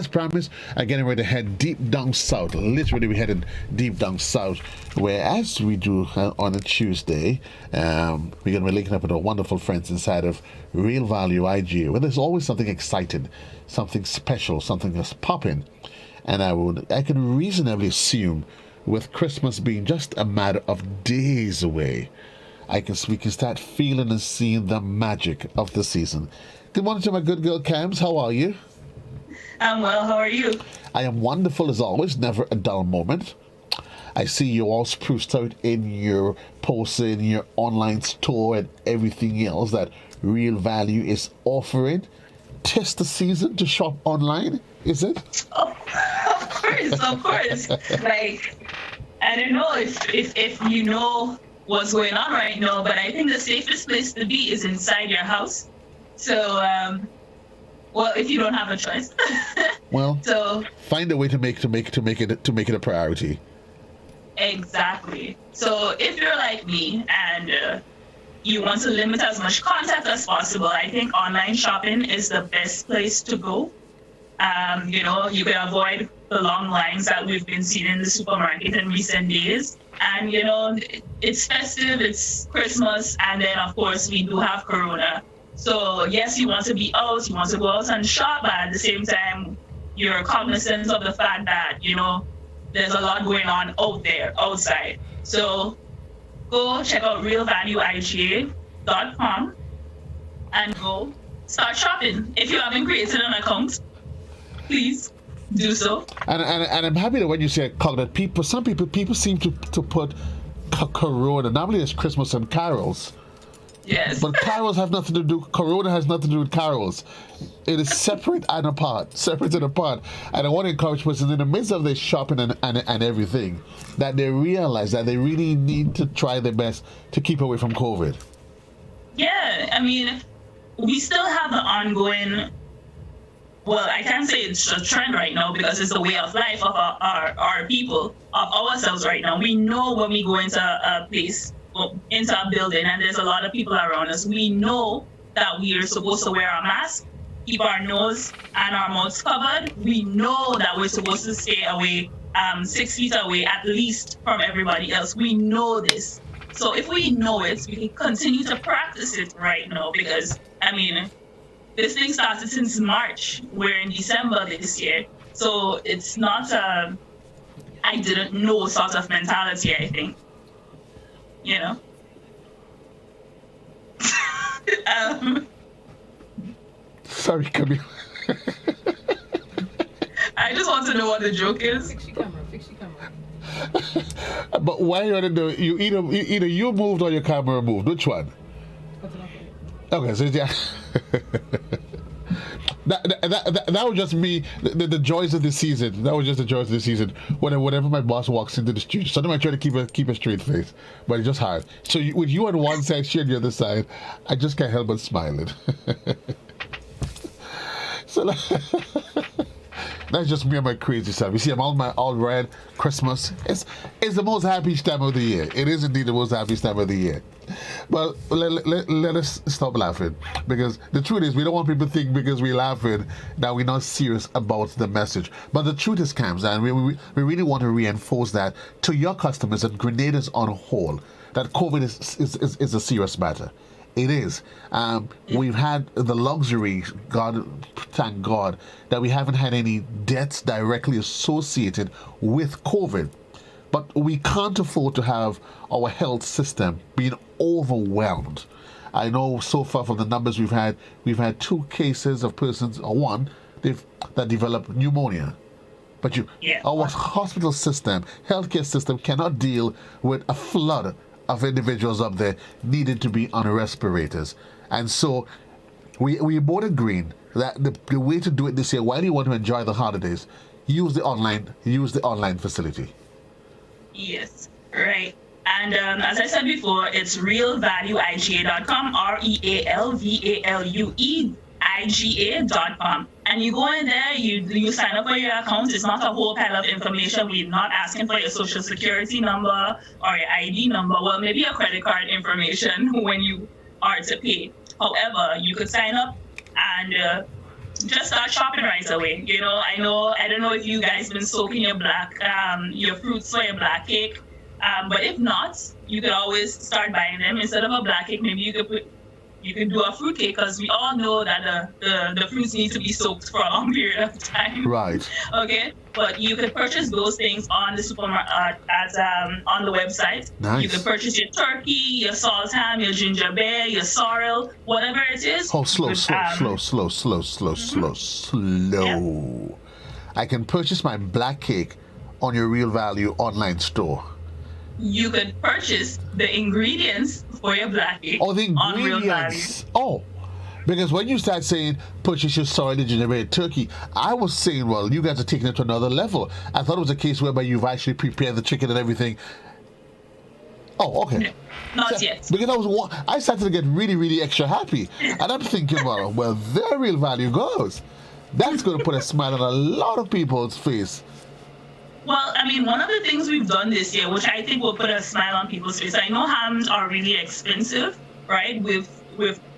as promised, I'm getting ready to head deep down south. Literally, we're headed deep down south, where as we do on a Tuesday, we're going to be linking up with our wonderful friends inside of Real Value IGA, where there's always something exciting, something special, something that's popping. And I can reasonably assume, with Christmas being just a matter of days away, we can start feeling and seeing the magic of the season. Good morning to my good girl Cams. How are you? I'm well. How are you? I am wonderful as always. Never a dull moment. I see you all spruced out in your posts, in your online store, and everything else that Real Value is offering. Tis the season to shop online, is it? Of course. Like, I don't know if you know what's going on right now, but I think the safest place to be is inside your house. So, well, if you don't have a choice. Well, so find a way to make it a priority. Exactly. So if you're like me and you want to limit as much contact as possible, I think online shopping is the best place to go. You can avoid the long lines that we've been seeing in the supermarket in recent days. And, it's festive, it's Christmas, and then, of course, we do have Corona. So, yes, you want to be out, you want to go out and shop, but at the same time, you're cognizant of the fact that, there's a lot going on out there, outside. So, go check out realvalueiga.com and go start shopping. If you haven't created an account, please do so. And I'm happy that when you say that some people seem to put Corona. Normally it's Christmas and carols. Yes. But carols have nothing to do. Corona has nothing to do with carols. It is separate and apart. And I want to encourage persons in the midst of their shopping and everything that they realize that they really need to try their best to keep away from COVID. Yeah, I mean, we still have the ongoing. Well, I can't say it's a trend right now because it's the way of life of our people, of ourselves right now. We know when we go into a place, into a building, and there's a lot of people around us, we know that we are supposed to wear a mask, keep our nose and our mouths covered. We know that we're supposed to stay away, 6 feet away at least from everybody else. We know this. So if we know it, we can continue to practice it right now because, this thing started since March. We're in December this year. So it's not a I didn't know sort of mentality, I think. Sorry, Camille. I just want to know what the joke is. Fix your camera. But why you want to do it? Either you moved or your camera moved. Which one? Okay, so yeah. That was just me. The joys of the season. That was just the joys of the season. Whenever my boss walks into the studio, sometimes I try to keep a straight face, but it's just hard. So with you on one side, she on the other side, I just can't help but smiling. So that's just me and my crazy self. You see, I'm all red. Christmas. It's the most happy time of the year. It is indeed the most happy time of the year. But let us stop laughing, because the truth is we don't want people to think because we're laughing that we're not serious about the message. But the truth is, Cams, and we really want to reinforce that to your customers and Grenadians on a whole, that COVID is a serious matter. It is. We've had the luxury, thank God, that we haven't had any deaths directly associated with COVID. But we can't afford to have our health system being overwhelmed. I know so far from the numbers we've had 2 cases of persons, or one, that developed pneumonia. But our hospital system, healthcare system cannot deal with a flood of individuals up there needing to be on respirators. And so we both agreed that the way to do it this year, while you want to enjoy the holidays, use the online facility. Yes, right. And as I said before, it's realvalueiga.com, REALVALUEIGA.com. And you go in there, you sign up for your account. It's not a whole pile of information. We're not asking for your social security number or your ID number. Well, maybe your credit card information when you are to pay. However, you could sign up and just start shopping right away. You know, I don't know if you guys been soaking your fruits for your black cake. But if not, you could always start buying them. Instead of a black cake, maybe you could do a fruit cake, because we all know that the fruits need to be soaked for a long period of time. Right. Okay. But you could purchase those things on the supermarket on the website. Nice. You could purchase your turkey, your salt ham, your ginger beer, your sorrel, whatever it is. Oh, slow. Yeah. I can purchase my black cake on your Real Value online store. You could purchase the ingredients for your black cake Oh, the on Real Value. ingredients. Oh, because when you start saying purchase your soy, the ginger turkey, I was saying, well, you guys are taking it to another level. I thought it was a case whereby you've actually prepared the chicken and everything. Oh, okay. No, not yet. Because I started to get really, really extra happy. And I'm thinking, well, there Real Value goes. That's going to put a smile on a lot of people's face. Well, I mean, one of the things we've done this year, which I think will put a smile on people's face, I know hams are really expensive, right? We've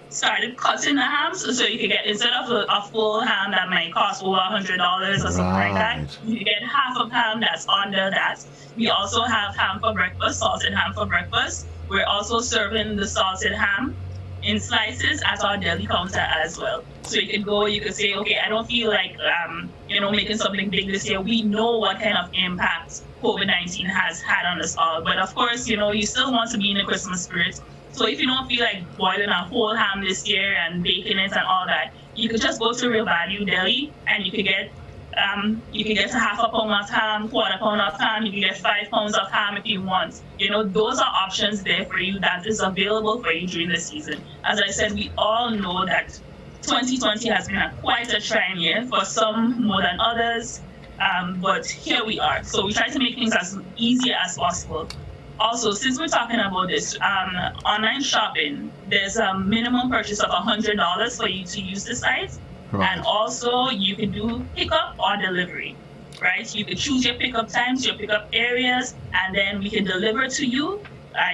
started cutting the hams, so you can get, instead of a full ham that might cost over $100 or something like that, you get half of ham that's under that. We also have ham for breakfast, salted ham for breakfast. We're also serving the salted ham in slices at our deli counter as well. So you could go, you could say, okay, I don't feel like making something big this year. We know what kind of impact COVID-19 has had on us all. But of course, you still want to be in the Christmas spirit. So if you don't feel like boiling a whole ham this year and baking it and all that, you could just go to Real Value Deli and you could get a half a pound of ham, quarter pound of ham, you can get 5 pounds of ham if you want. Those are options there for you that is available for you during the season. As I said, we all know that 2020 has been quite a trying year for some more than others, but here we are. So we try to make things as easy as possible. Also, since we're talking about this, online shopping, there's a minimum purchase of $100 for you to use the site. Right. And also, you can do pickup or delivery, right? You can choose your pickup times, your pickup areas, and then we can deliver to you.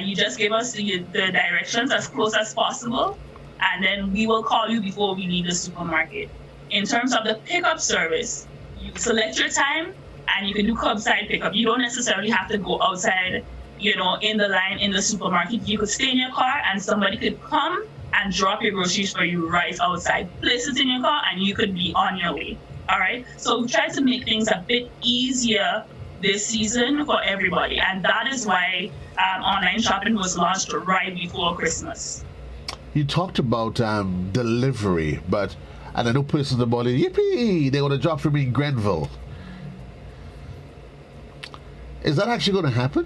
You just give us the directions as close as possible, and then we will call you before we leave the supermarket. In terms of the pickup service, you select your time, and you can do curbside pickup. You don't necessarily have to go outside, in the line in the supermarket. You could stay in your car, and somebody could come and drop your groceries for you right outside. Place it in your car and you could be on your way. All right. So we try to make things a bit easier this season for everybody. And that is why online shopping was launched right before Christmas. You talked about delivery, and I know persons about it, yippee, they want to drop for me in Grenville. Is that actually going to happen?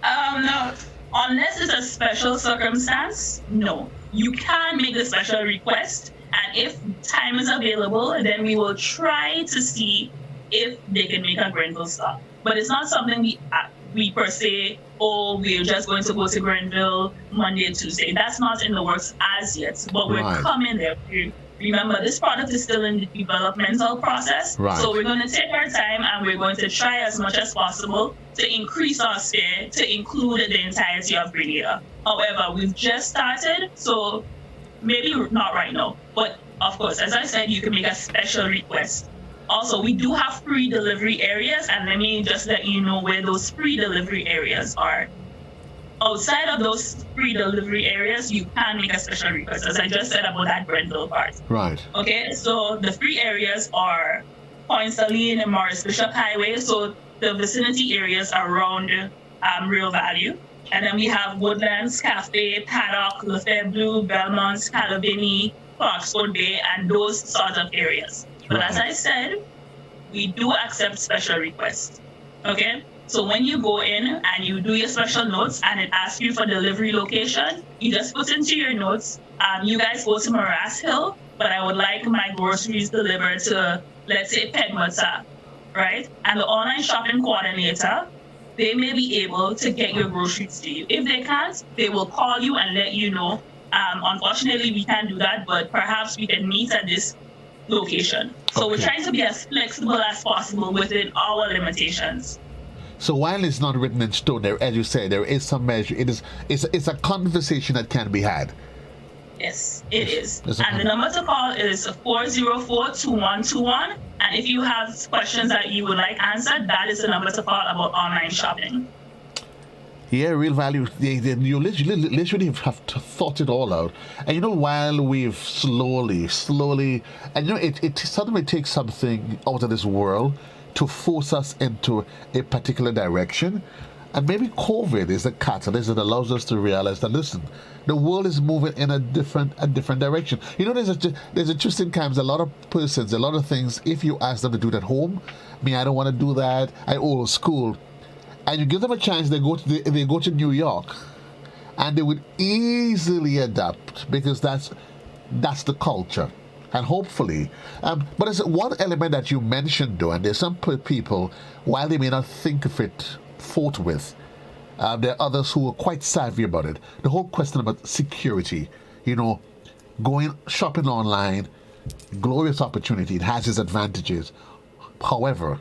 No. Unless it's a special circumstance, no. You can make the special request, and if time is available, then we will try to see if they can make a Grenville stop. But it's not something we per se, we're just going to go to Grenville Monday and Tuesday. That's not in the works as yet, but we're coming there. Remember, this product is still in the developmental process. Right. So we're going to take our time and we're going to try as much as possible to increase our sphere to include the entirety of Grenada. However, we've just started, so maybe not right now. But of course, as I said, you can make a special request. Also, we do have free delivery areas, and let me just let you know where those free delivery areas are. Outside of those free delivery areas, you can make a special request, as I just said about that Grenville part. Right. Okay, so the free areas are Point Saline and Morris Bishop Highway, so the vicinity areas around Real Value. And then we have Woodlands, Cafe, Paddock, Lefebvre Blue, Belmont, Calavini, Clarksville Bay, and those sort of areas. But as I said, we do accept special requests. Okay? So when you go in and you do your special notes and it asks you for delivery location, you just put into your notes, you guys go to Morass Hill, but I would like my groceries delivered to, let's say, Pedmata, right? And the online shopping coordinator, they may be able to get your groceries to you. If they can't, they will call you and let you know. Unfortunately, we can't do that, but perhaps we can meet at this location. So we're trying to be as flexible as possible within our limitations. So while it's not written in stone, there, as you say, there is some measure. It's a conversation that can be had. Yes, it is. It's And the number to call is 404-2121. And if you have questions that you would like answered, that is the number to call about online shopping. Yeah, real value. You literally have thought it all out. And you know, while we've slowly, and you know, it suddenly takes something out of this world to force us into a particular direction. And maybe COVID is the catalyst that allows us to realize that, listen, the world is moving in a different direction. You know, there's interesting times. A lot of persons, a lot of things. If you ask them to do it at home, I don't want to do that. I old school, and you give them a chance. They go to New York, and they would easily adapt because that's the culture. And hopefully, but there's one element that you mentioned, though, and there's some people, while they may not think of it forthwith, there are others who are quite savvy about it. The whole question about security, you know, going shopping online, glorious opportunity. It has its advantages. However,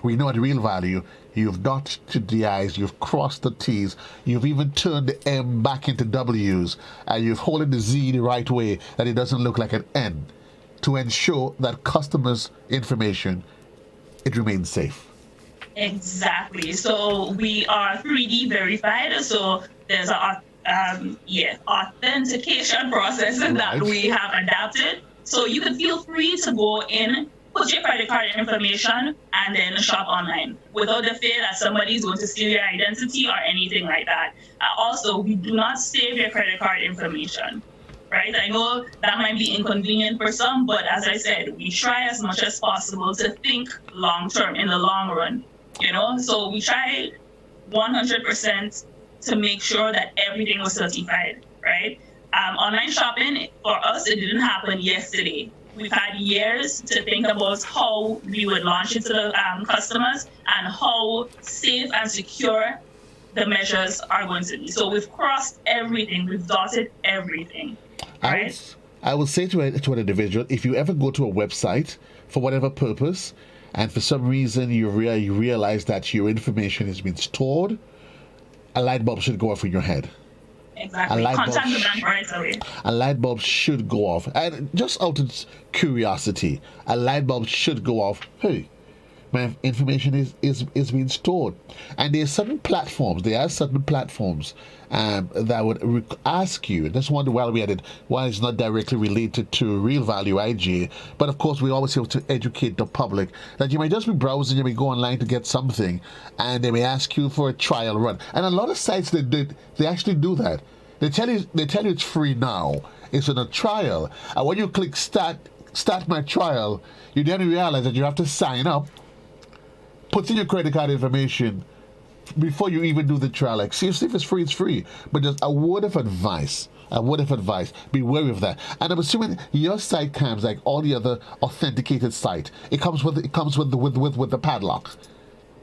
we know at real value, you've dotted the I's, you've crossed the T's, you've even turned the M back into W's, and you've holding the Z the right way that it doesn't look like an N, to ensure that customers' information, it remains safe. Exactly. So we are 3D verified. So there's a authentication process that we have adapted. So you can feel free to go in, put your credit card information, and then shop online without the fear that somebody is going to steal your identity or anything like that. Also, we do not save your credit card information. Right? I know that might be inconvenient for some, but as I said, we try as much as possible to think long term, in the long run. You know, so we try 100% to make sure that everything was certified, right? Online shopping, for us, it didn't happen yesterday. We've had years to think about how we would launch it to the customers and how safe and secure the measures are going to be. So we've crossed everything, we've dotted everything, right? I would say to an individual, if you ever go to a website for whatever purpose, and for some reason you realize that your information has been stored, a light bulb should go off in your head. Exactly. Contact the bank right away. A light bulb should go off. And just out of curiosity, a light bulb should go off. Hey, my information is being stored. And there are certain platforms that would ask you, and just wonder while we had it, why it's not directly related to real value IGA, but of course we always have to educate the public that you may just be browsing, you may go online to get something, and they may ask you for a trial run. And a lot of sites they actually do that. They tell you it's free now. It's in a trial. And when you click start my trial, you then realize that you have to sign up, put in your credit card information before you even do the trial. Like, see if it's free, it's free. But just a word of advice, be wary of that. And I'm assuming your site comes like all the other authenticated site. It comes with the padlock.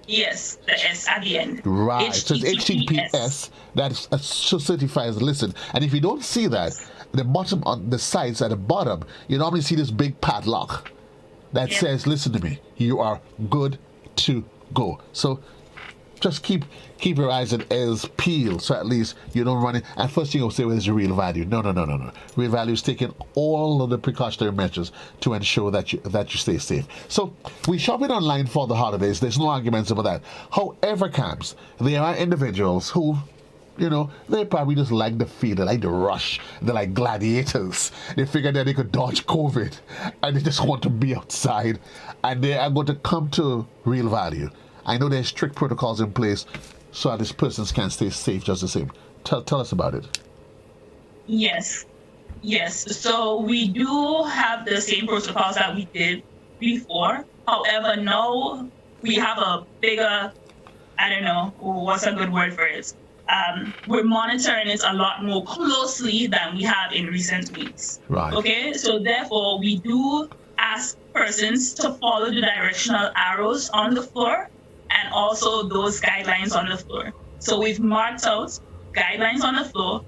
Yes, the S at the end. Right. So it's HTTPS that certifies listen. And if you don't see that, the bottom on the sites at the bottom, you normally see this big padlock that says, listen to me, you are good to go. So just keep your eyes and ears peeled, so at least you don't run it. And first thing you'll say, well, is real value. No. Real value is taking all of the precautionary measures to ensure that you stay safe. So we shopping online for the holidays. There's no arguments about that. However, Camps, there are individuals who, you know, they probably just like the feel, they like the rush, they're like gladiators. They figure that they could dodge COVID and they just want to be outside, and they are going to come to real value. I know there's strict protocols in place so that these persons can stay safe just the same. Tell us about it. Yes. So we do have the same protocols that we did before. However, now we have a bigger, I don't know, what's a good word for it? We're monitoring it a lot more closely than we have in recent weeks. Right. Okay, so therefore we do ask persons to follow the directional arrows on the floor and also those guidelines on the floor. So we've marked out guidelines on the floor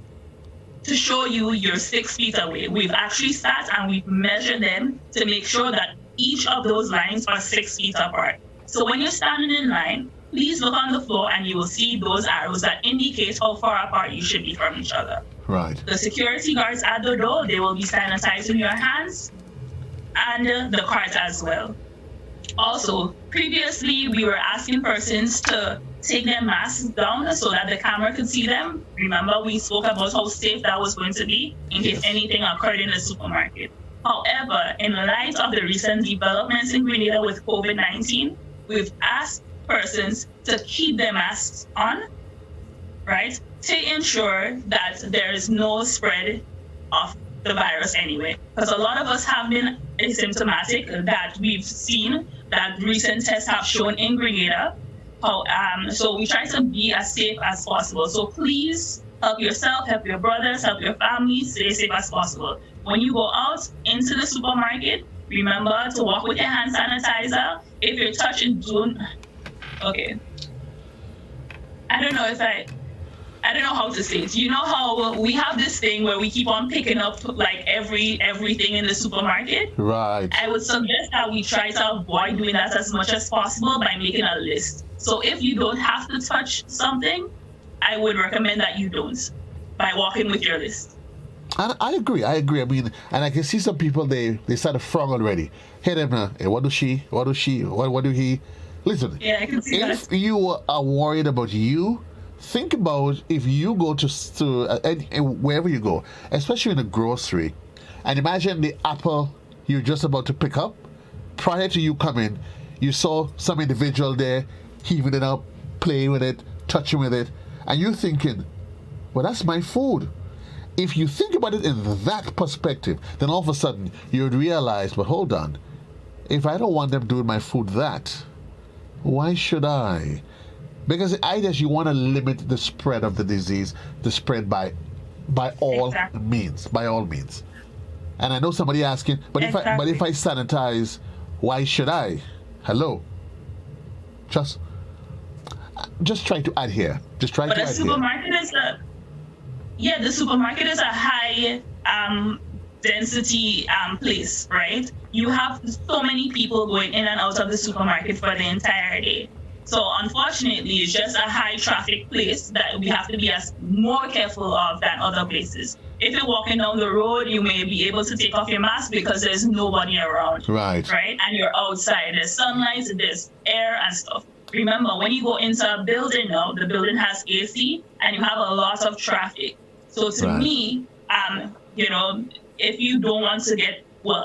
to show you're 6 feet away. We've actually sat and we've measured them to make sure that each of those lines are 6 feet apart. So when you're standing in line, please look on the floor and you will see those arrows that indicate how far apart you should be from each other. Right. The security guards at the door, they will be sanitizing your hands and the cards as well. Also, previously we were asking persons to take their masks down so that the camera could see them. Remember, we spoke about how safe that was going to be in case anything occurred in the supermarket. However, in light of the recent developments in Grenada with COVID-19, we've asked persons to keep their masks on, right, to ensure that there is no spread of the virus anyway. Because a lot of us have been asymptomatic, that we've seen that recent tests have shown in Grenada. So we try to be as safe as possible. So please help yourself, help your brothers, help your family, stay safe as possible. When you go out into the supermarket, remember to walk with your hand sanitizer. If you're touching, okay. I don't know how to say it. You know how we have this thing where we keep on picking up like everything in the supermarket? Right. I would suggest that we try to avoid doing that as much as possible by making a list. So if you don't have to touch something, I would recommend that you don't, by walking with your list. And I agree. I mean, and I can see some people, they start to frown already. Hey, them, hey, what do she? What do she? What do he? Listen, yeah, I can see if you are worried about you, think about if you go to wherever you go, especially in a grocery, and imagine the apple you're just about to pick up. Prior to you coming, you saw some individual there heaving it up, playing with it, touching with it, and you're thinking, well, that's my food. If you think about it in that perspective, then all of a sudden you would realize, but hold on, if I don't want them doing my food that, why should I? Because I guess you want to limit the spread of the disease, the spread by all means, by all means. And I know somebody asking, but if I sanitize, why should I? Hello, just try to adhere. Just try to adhere. But the supermarket is a high density place, right? You have so many people going in and out of the supermarket for the entire day. So unfortunately, it's just a high traffic place that we have to be more careful of than other places. If you're walking down the road, you may be able to take off your mask because there's nobody around. Right. Right? And you're outside. There's sunlight, there's air and stuff. Remember, when you go into a building now, the building has AC and you have a lot of traffic. So to me, if you don't want to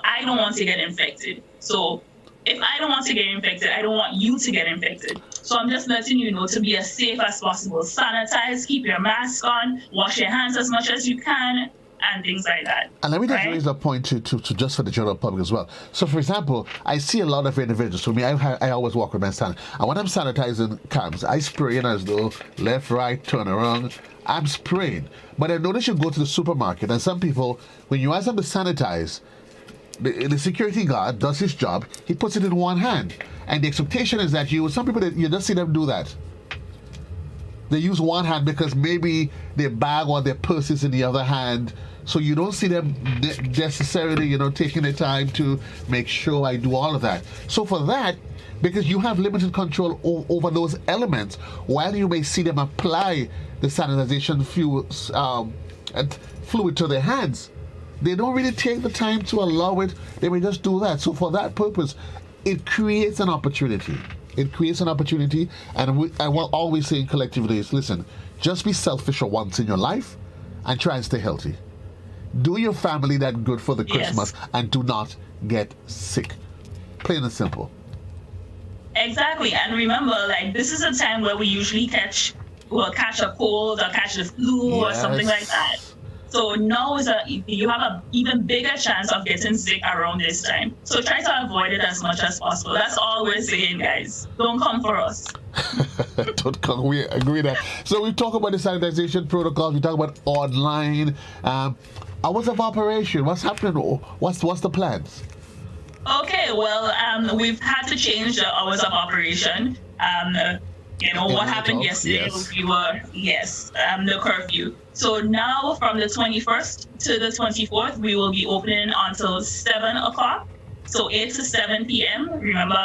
I don't want to get infected. So if I don't want to get infected, I don't want you to get infected. So I'm just letting you know to be as safe as possible. Sanitize, keep your mask on, wash your hands as much as you can, and things like that. And let me just raise a point to just for the general public as well. So, for example, I see a lot of individuals. For me, I always walk with my sanitizer. And when I'm sanitizing cams, I spray in as though left, right, turn around. I'm spraying. But I notice you go to the supermarket, and some people, when you ask them to sanitize, the security guard does his job. He puts it in one hand. And the expectation is that some people, you just see them do that. They use one hand because maybe their bag or their purse is in the other hand. So you don't see them necessarily, taking the time to make sure I do all of that. So for that, because you have limited control over those elements, while you may see them apply the sanitization fluid to their hands, they don't really take the time to allow it. They may just do that. So for that purpose, it creates an opportunity. It creates an opportunity. And I will always say collectively is, listen, just be selfish for once in your life and try and stay healthy. Do your family that good for the Christmas and do not get sick. Plain and simple. Exactly. And remember, this is a time where we usually catch a cold or catch the flu or something like that. So now you have an even bigger chance of getting sick around this time. So try to avoid it as much as possible. That's all we're saying, guys. Don't come for us. Don't come. We agree that. So we talk about the sanitization protocols. We talk about online hours of operation. What's happening? What's the plans? Okay, well, we've had to change the hours of operation. What happened yesterday, the curfew. So now from the 21st to the 24th, we will be opening until 7 o'clock. So 8 to 7 p.m. Remember,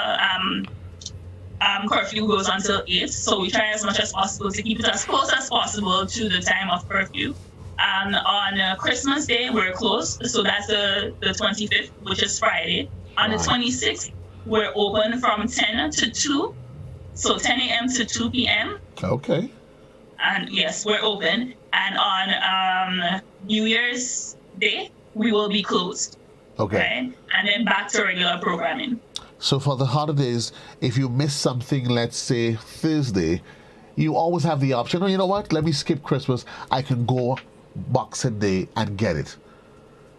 curfew goes until 8. So we try as much as possible to keep it as close as possible to the time of curfew. On Christmas Day, we're closed. So that's the 25th, which is Friday. On the 26th, we're open from 10 to 2. So 10 a.m. to 2 p.m. Okay. And yes, we're open. And on New Year's Day, we will be closed. Okay. Right? And then back to regular programming. So for the holidays, if you miss something, let's say Thursday, you always have the option, oh, you know what? Let me skip Christmas. I can go Boxing Day and get it.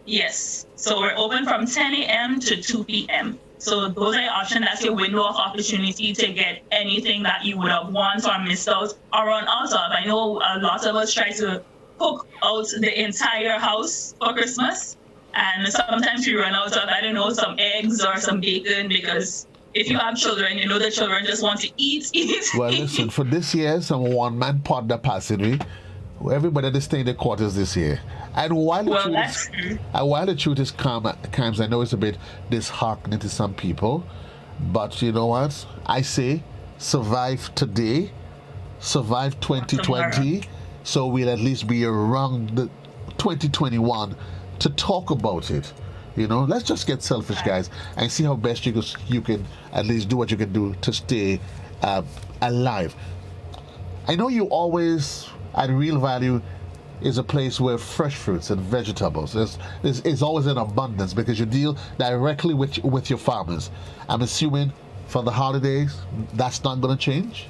Yes. So we're open from 10 a.m. to 2 p.m. So those are your options. That's your window of opportunity to get anything that you would have wanted or missed out or run out of. I know a lot of us try to cook out the entire house for Christmas. And sometimes you run out of, I don't know, some eggs or some bacon because if you have children, you know the children just want to eat. Well, listen, for this year, some one-man partner passing me. Everybody is staying in the quarters this year. And while the truth is comes, I know it's a bit disheartening to some people, but you know what? I say survive today, survive 2020, so we'll at least be around the 2021 to talk about it. You know, let's just get selfish, guys, and see how best you can at least do what you can do to stay alive. I know you always, at Real Value, is a place where fresh fruits and vegetables is always in abundance because you deal directly with your farmers. I'm assuming for the holidays, that's not going to change?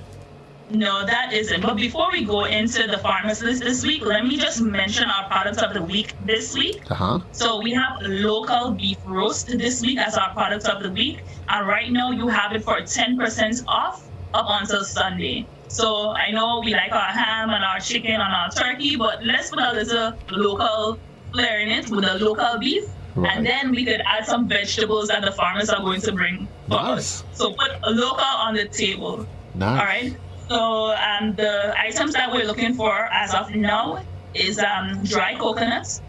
No, that isn't. But before we go into the farmers list this week, let me just mention our products of the week this week. So we have local beef roast this week as our product of the week. And right now you have it for 10% off up until Sunday. So I know we like our ham and our chicken and our turkey, but let's put a little local flair in it with the local beef. Right. And then we could add some vegetables that the farmers are going to bring for us. So put a local on the table. Nice. All right. So the items that we're looking for as of now is dry coconuts,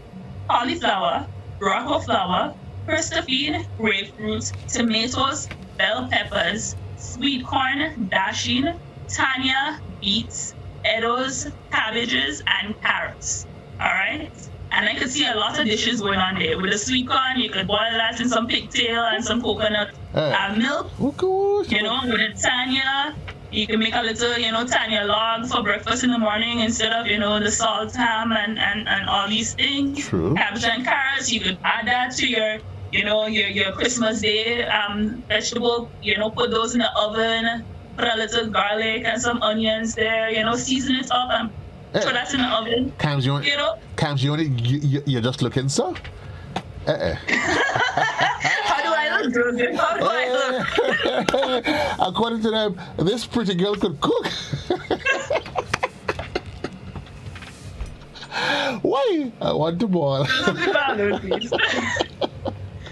cauliflower, Morocco flour, Christophine, grapefruit, tomatoes, bell peppers, sweet corn, dasheen, Tanya, beets, edos, cabbages, and carrots. All right? And I could see a lot of dishes going on there. With the sweet corn, you could boil that in some pigtail and some coconut milk. You know, with the Tanya, you can make a little, Tanya log for breakfast in the morning instead of, the salt ham and all these things. True. Cabbage and carrots, you could add that to your Christmas Day vegetable, put those in the oven, put a little garlic and some onions there, season it up and throw that in the oven. Cams, you're just looking so? How do I look, Joseph? How do I look? According to them, this pretty girl could cook. Why? I want to boil.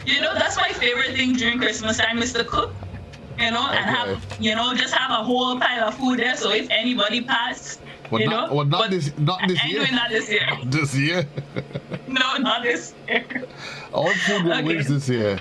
That's my favorite thing during Christmas time is to cook. And have, just have a whole pile of food there. So if anybody passes, not this year. I'm doing that this year. This year? No, not this year. All food will win this year.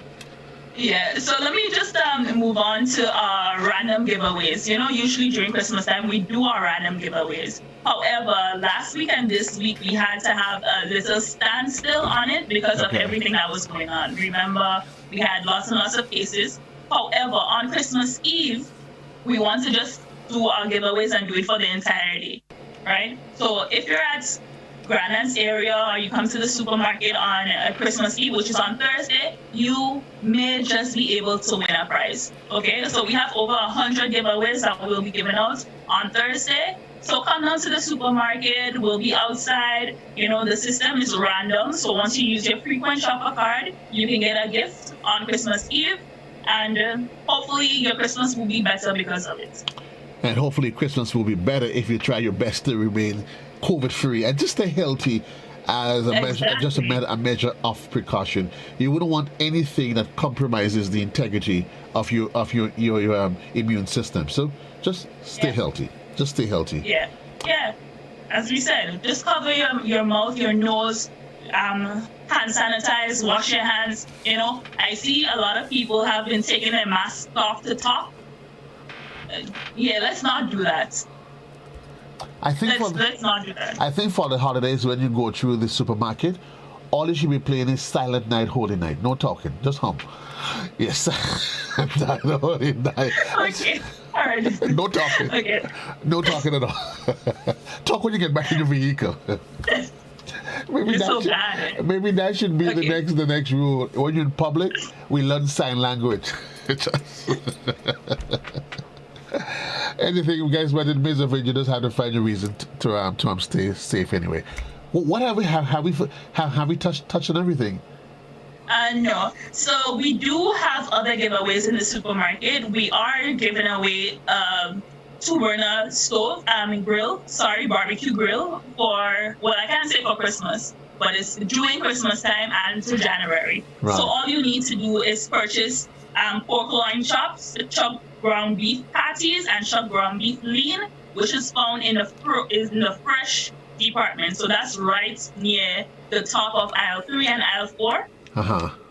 Yeah, so let me just move on to our random giveaways. Usually during Christmas time, we do our random giveaways. However, last week and this week, we had to have a little standstill on it because of everything that was going on. Remember, we had lots and lots of cases. However, on Christmas Eve, we want to just do our giveaways and do it for the entirety, right? So if you're at Grandland's area or you come to the supermarket on Christmas Eve, which is on Thursday, you may just be able to win a prize, okay? So we have over 100 giveaways that we'll be giving out on Thursday. So come down to the supermarket, we'll be outside. The system is random, so once you use your frequent shopper card, you can get a gift on Christmas Eve. And hopefully your Christmas will be better because of it. And hopefully Christmas will be better if you try your best to remain COVID-free and just stay healthy as a measure of precaution. You wouldn't want anything that compromises the integrity of your immune system. So just stay healthy. Just stay healthy. Yeah. As we said, just cover your mouth, your nose. Hand sanitize, wash your hands. I see a lot of people have been taking their masks off to talk. Yeah, let's not do that. I think Let's not do that. I think for the holidays, when you go through the supermarket, all you should be playing is Silent Night, Holy Night. No talking, just hum. Yes, Silent Night, Holy Night. Okay. All right. No talking. Okay. No talking at all. Talk when you get back in your vehicle. Maybe You're that so should, bad. maybe that should be Okay. the next rule. When you're in public, we learn sign language. Anything you guys went in midst of it, you just have to find a reason to stay safe anyway. What have we touched on everything? No. So we do have other giveaways in the supermarket. We are giving away 2-burner stove, barbecue grill for, well, I can't say for Christmas, but it's during Christmas time and to January. Right. So all you need to do is purchase pork loin chops, chopped ground beef patties, and chopped ground beef lean, which is found in the fresh department. So that's right near the top of aisle 3 and aisle 4.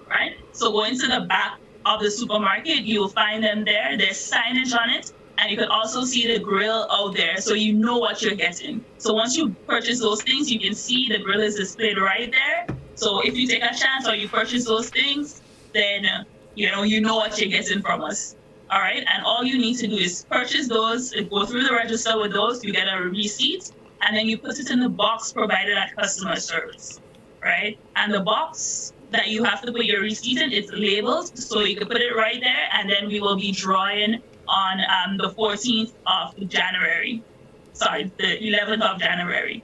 Right? So go into the back of the supermarket, you'll find them there. There's signage on it, and you can also see the grill out there, so you know what you're getting. So once you purchase those things, you can see the grill is displayed right there. So if you take a chance or you purchase those things, then you know what you're getting from us. All right, and all you need to do is purchase those, go through the register with those, you get a receipt, and then you put it in the box provided at customer service, right? And the box that you have to put your receipt in, it's labeled, so you can put it right there, and then we will be drawing on the 14th of January. Sorry, the 11th of January.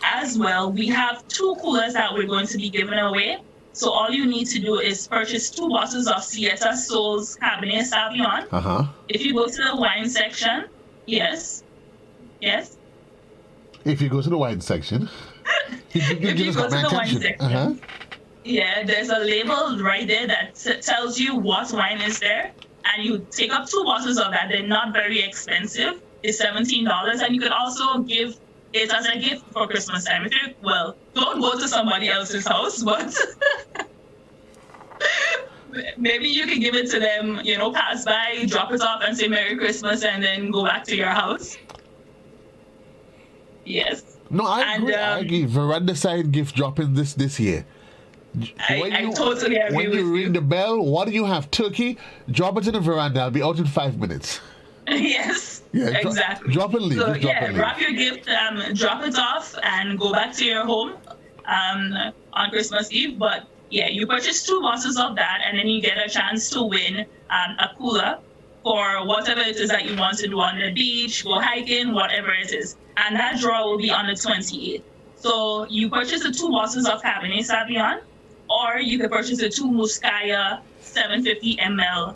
As well, we have 2 coolers that we're going to be giving away. So all you need to do is purchase 2 bottles of Sieta Souls Cabernet Sauvignon. If you go to the wine section, yes. If you go to the wine section, if you go to the wine section, yeah, there's a label right there that tells you what wine is there, and you take up 2 bottles of that. They're not very expensive. It's $17, and you could also give it as a gift for Christmas time. Don't go to somebody else's house, but maybe you can give it to them, pass by, drop it off and say Merry Christmas and then go back to your house. Yes. No, I agree. Veranda side gift dropping this year. I totally agree when with you. When you ring the bell, what do you have? Turkey? Drop it in the veranda. I'll be out in 5 minutes. Yes. Yeah, exactly. Drop and leave. So, Leave. wrap your gift, drop it off, and go back to your home on Christmas Eve. But yeah, you purchase 2 bottles of that, and then you get a chance to win a cooler for whatever it is that you want to do on the beach, go hiking, whatever it is. And that draw will be on the 28th. So you purchase the 2 bottles of Cabernet Sauvignon, or you can purchase the 2 Muscaya 750 ml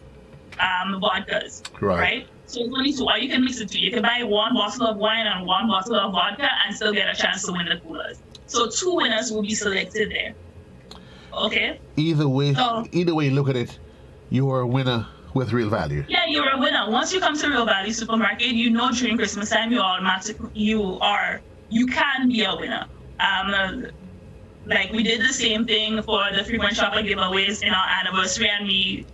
vodkas. Right? So it's only 2, or you can mix the 2. You can buy 1 bottle of wine and 1 bottle of vodka and still get a chance to win the coolers. So 2 winners will be selected there. Okay? Either way, look at it, you are a winner with real value. Yeah, you're a winner. Once you come to Real Value Supermarket, during Christmas time you can be a winner. Like we did the same thing for the frequent shopper giveaways in our anniversary, and we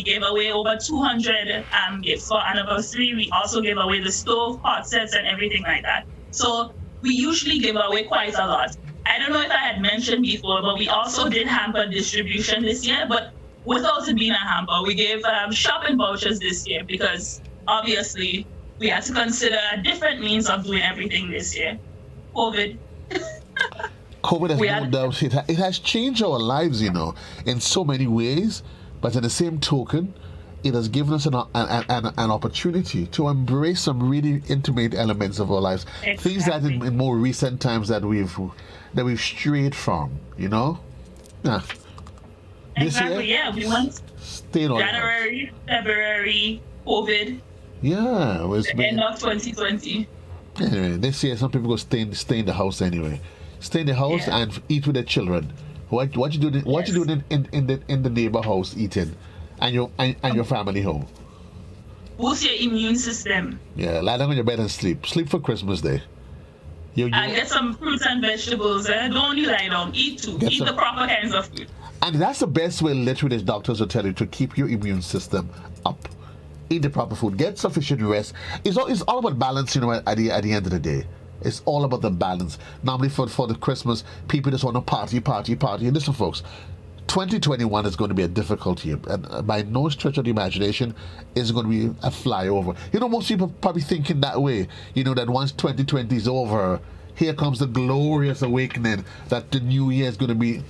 gave away over 200 gifts for anniversary. We also gave away the stove, pot sets, and everything like that. So we usually give away quite a lot. I don't know if I had mentioned before, but we also did hamper distribution this year, but without it being a hamper, we gave shopping vouchers this year because obviously we had to consider different means of doing everything this year. COVID has no doubt, it has changed our lives, in so many ways, but in the same token, it has given us an opportunity to embrace some really intimate elements of our lives. Exactly. Things that in more recent times that we've strayed from, Yeah. Exactly, year, yeah. We went January, February, COVID. Yeah. It was end of 2020. Anyway, this year some people go stay in the house anyway. Stay in the house and eat with their children. What you doing? What you doing in the neighbor house eating, and your family home? Boost your immune system. Yeah, lie down on your bed and sleep. Sleep for Christmas Day. And get some fruits and vegetables. Don't only lie down. Eat too. Eat the proper kinds of food. And that's the best way, literally, as doctors will tell you, to keep your immune system up. eat the proper food, get sufficient rest. It's all about balance, at the end of the day. It's all about the balance. Normally for the Christmas, people just want to party. And listen, folks, 2021 is going to be a difficult year. And by no stretch of the imagination, it's going to be a flyover. Most people probably thinking that way. That once 2020 is over, here comes the glorious awakening that the new year is going to be.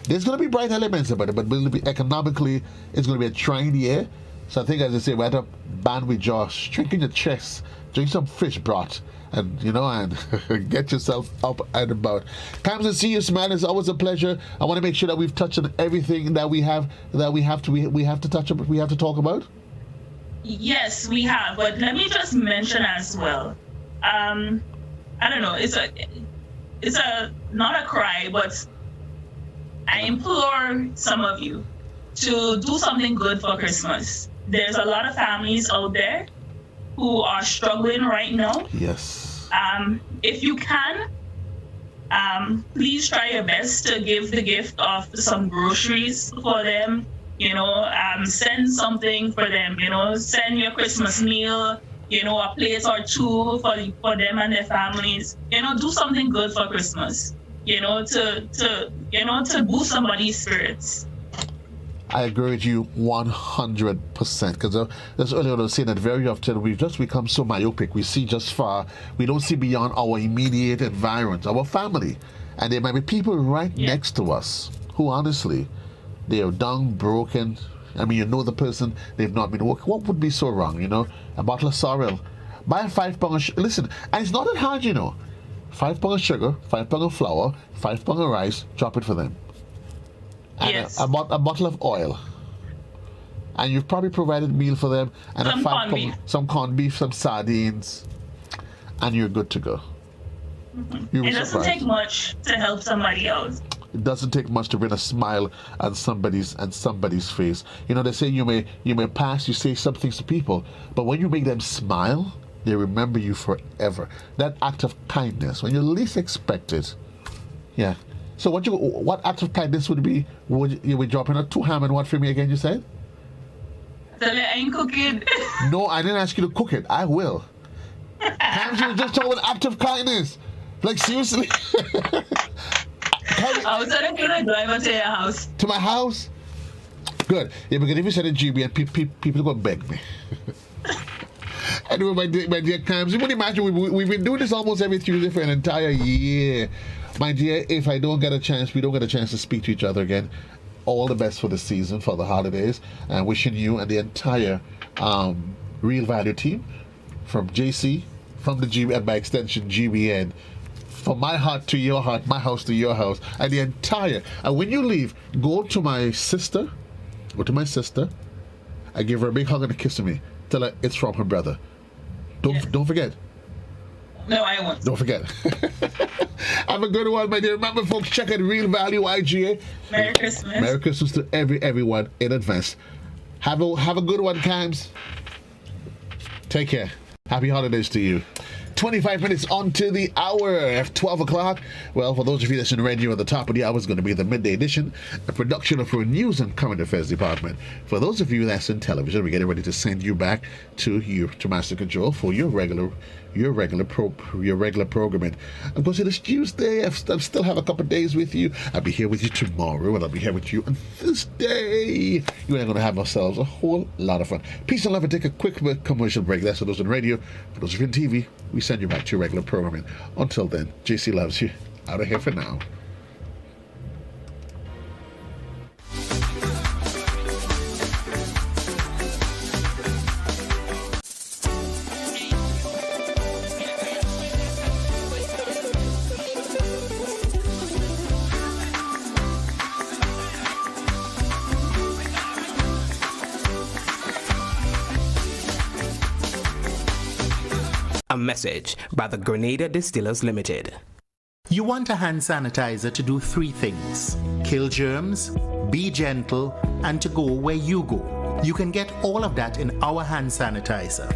There's going to be bright elements about it, but economically, it's going to be a trying year. So I think, as I say, we have to band with Josh, drink in your chest, drink some fish broth, and and get yourself up and about. Comes and see you smile. It's always a pleasure. I want to make sure that we've touched on everything that we have to touch on, we have to talk about. Yes, we have. But let me just mention as well. I don't know. It's a not a cry, but I implore some of you to do something good for Christmas. There's a lot of families out there who are struggling right now. Yes. If you can, please try your best to give the gift of some groceries for them. Send something for them. Send your Christmas meal. A plate or two for them and their families. Do something good for Christmas. To boost somebody's spirits. I agree with you 100%, because that's earlier I was saying that very often we've just become so myopic. We see just far. We don't see beyond our immediate environment, our family. And there might be people right next to us who honestly, they are down, broken. I mean, the person, they've not been working. What would be so wrong, A bottle of sorrel. Buy a 5 pound listen, and it's not that hard, 5 pounds of sugar, 5 pounds of flour, 5 pounds of rice, drop it for them. And yes. a bottle of oil. And you've probably provided meal for them, and some corned beef, some sardines, and you're good to go. Mm-hmm. It doesn't take much to help somebody else. It doesn't take much to bring a smile on somebody's face. They say you may pass, you say some things to people, but when you make them smile, they remember you forever. That act of kindness, when you least expect it. Yeah. So what act of kindness would be? Would you be dropping a 2 ham and what for me again, you said? I ain't cooking. No, I didn't ask you to cook it. I will. Times you just talking about act of kindness. Like, seriously? I was going to drive to your house. To my house? Good. Yeah, because if you said in GBN, people are going to beg me. Anyway, my dear Cams, you can imagine we've been doing this almost every Tuesday for an entire year. My dear, if we don't get a chance to speak to each other again, all the best for the season, for the holidays, and wishing you and the entire Real Value team, from JC, from the GBN, and by extension GBN, from my heart to your heart, my house to your house, and the entire. And when you leave, go to my sister. I give her a big hug and a kiss to me. Tell her it's from her brother. Don't forget. No, I won't. Don't forget. Have a good one, my dear. Remember, folks, check out Real Value IGA. Merry Christmas. Merry Christmas to everyone in advance. Have a good one, Kimes. Take care. Happy holidays to you. 25 minutes on to the hour at 12 o'clock. Well, for those of you that's in radio at the top of the hour is going to be the midday edition, a production of our News and Current Affairs Department. For those of you that's in television, we're getting ready to send you back to Master Control for your regular programming. Of course, it is Tuesday. I still have a couple of days with you. I'll be here with you tomorrow, and I'll be here with you on Thursday. You and I are going to have ourselves a whole lot of fun. Peace and love, and take a quick commercial break. That's for those on radio. For those of you on TV, we send you back to your regular programming. Until then, JC loves you. Out of here for now. A message by the Grenada Distillers Limited. You want a hand sanitizer to do 3 things: kill germs, be gentle, and to go where you go. You can get all of that in our hand sanitizer.